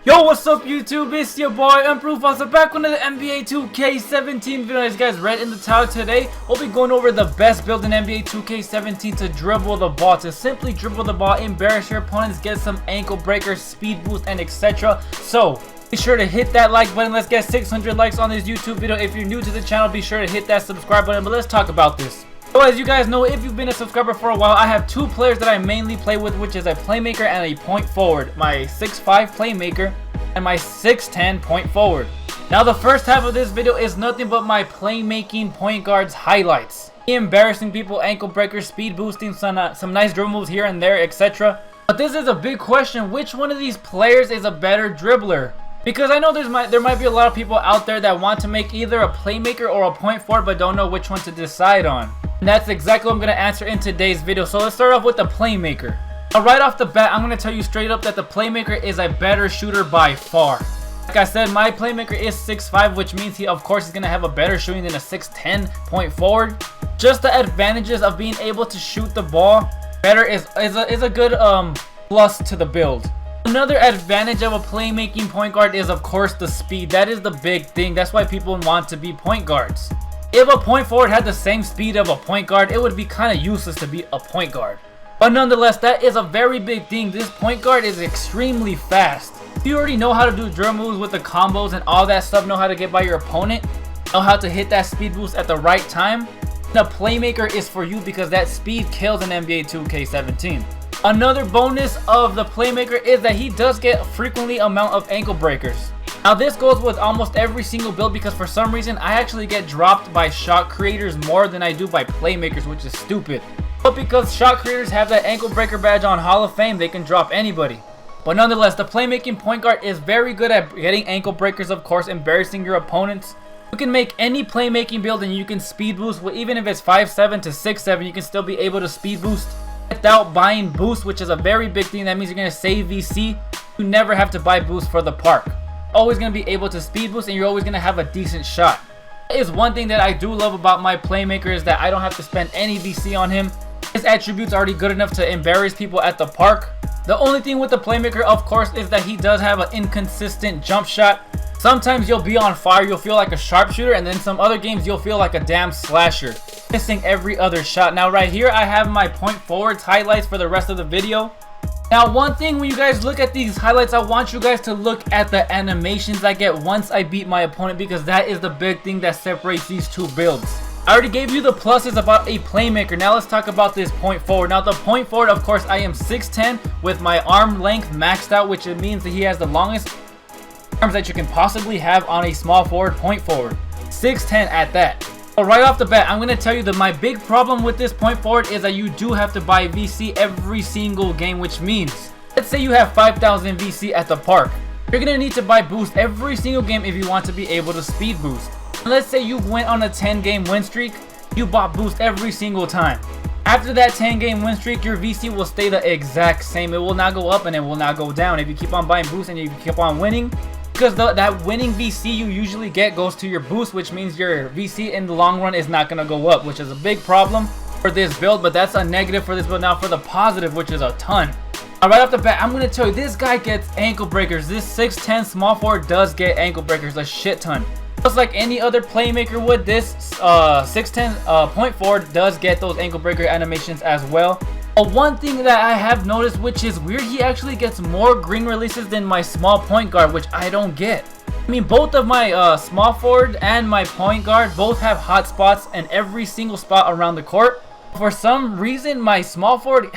Yo, what's up YouTube? It's your boy Improve. Also back with another NBA 2K17 video. As you guys read in the title today, we'll be going over the best build in NBA 2K17 to dribble the ball. To simply dribble the ball, embarrass your opponents, get some ankle breakers, speed boost, and etc. So be sure to hit that like button. Let's get 600 likes on this YouTube video. If you're new to the channel, be sure to hit that subscribe button. But let's talk about this. So as you guys know, if you've been a subscriber for a while, I have two players that I mainly play with, which is a playmaker and a point forward. My 6'5 playmaker and my 6'10 point forward. Now the first half of this video is nothing but my playmaking point guards highlights. Embarrassing people, ankle breakers, speed boosting, some nice dribble moves here and there, etc. But this is a big question. Which one of these players is a better dribbler? Because I know there might be a lot of people out there that want to make either a playmaker or a point forward but don't know which one to decide on. And that's exactly what I'm going to answer in today's video. So let's start off with the playmaker. Now right off the bat, I'm going to tell you straight up that the playmaker is a better shooter by far. Like I said, my playmaker is 6'5", which means he of course is going to have a better shooting than a 6'10 point forward. Just the advantages of being able to shoot the ball better is a good plus to the build. Another advantage of a playmaking point guard is of course the speed. That is the big thing. That's why people want to be point guards. If a point forward had the same speed of a point guard, it would be kind of useless to be a point guard. But nonetheless, that is a very big thing. This point guard is extremely fast. If you already know how to do dribble moves with the combos and all that stuff, know how to get by your opponent, know how to hit that speed boost at the right time, the playmaker is for you because that speed kills in NBA 2K17. Another bonus of the playmaker is that he does get frequently amount of ankle breakers. Now this goes with almost every single build because for some reason I actually get dropped by shot creators more than I do by playmakers, which is stupid. But because shot creators have that ankle breaker badge on Hall of Fame, they can drop anybody. But nonetheless, the playmaking point guard is very good at getting ankle breakers, of course, embarrassing your opponents. You can make any playmaking build and you can speed boost. Even if it's 5'7 to 6'7, you can still be able to speed boost without buying boost, which is a very big thing. That means you're going to save VC. You never have to buy boost for the park. Always going to be able to speed boost and you're always going to have a decent shot. That is one thing that I do love about my playmaker, is that I don't have to spend any VC on him. His attributes are already good enough to embarrass people at the park. The only thing with the playmaker, of course, is that he does have an inconsistent jump shot. Sometimes you'll be on fire, you'll feel like a sharpshooter, and then some other games you'll feel like a damn slasher, missing every other shot. Now right here I have my point forwards highlights for the rest of the video. Now one thing, when you guys look at these highlights, I want you guys to look at the animations I get once I beat my opponent, because that is the big thing that separates these two builds. I already gave you the pluses about a playmaker. Now let's talk about this point forward. Now the point forward, of course, I am 6'10 with my arm length maxed out, which it means that he has the longest arms that you can possibly have on a small forward point forward. 6'10 at that. So right off the bat, I'm going to tell you that my big problem with this point forward is that you do have to buy VC every single game, which means, let's say you have 5,000 VC at the park. You're going to need to buy boost every single game if you want to be able to speed boost. Let's say you went on a 10-game win streak, you bought boost every single time. After that 10-game win streak, your VC will stay the exact same. It will not go up and it will not go down if you keep on buying boost and you keep on winning. Because that winning VC you usually get goes to your boost, which means your VC in the long run is not going to go up, which is a big problem for this build. But that's a negative for this build. Now for the positive, which is a ton. Right off the bat, I'm going to tell you, this guy gets ankle breakers. This 6'10 small forward does get ankle breakers, a shit ton. Just like any other playmaker would, this 6'10 point forward does get those ankle breaker animations as well. One thing that I have noticed, which is weird, he actually gets more green releases than my small point guard, which I don't get. I mean, both of my small forward and my point guard both have hot spots in every single spot around the court. For some reason, my small forward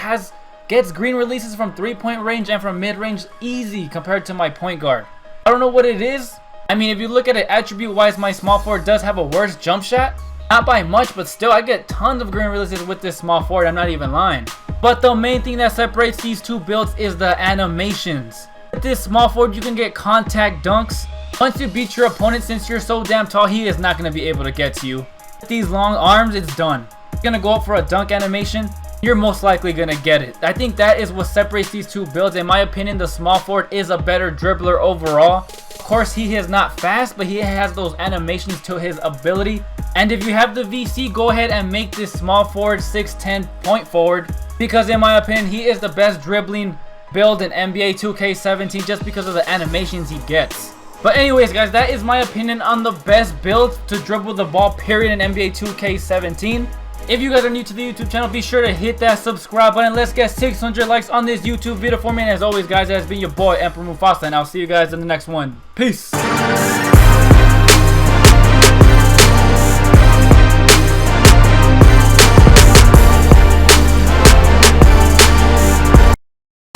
gets green releases from 3-point range and from mid-range easy compared to my point guard. I don't know what it is. I mean, if you look at it attribute-wise, my small forward does have a worse jump shot. Not by much, but still, I get tons of green releases with this small forward. I'm not even lying. But the main thing that separates these two builds is the animations. With this small forward, you can get contact dunks. Once you beat your opponent, since you're so damn tall, he is not going to be able to get to you. With these long arms, it's done. You're going to go up for a dunk animation, you're most likely going to get it. I think that is what separates these two builds. In my opinion, the small forward is a better dribbler overall. Of course, he is not fast, but he has those animations to his ability. And if you have the VC, go ahead and make this small forward 6'10 point forward, because in my opinion, he is the best dribbling build in NBA 2K17 just because of the animations he gets. But anyways guys, that is my opinion on the best build to dribble the ball period in NBA 2K17. If you guys are new to the YouTube channel, be sure to hit that subscribe button. Let's get 600 likes on this YouTube video for me. And as always guys, it has been your boy Emperor Mufasa, and I'll see you guys in the next one. Peace!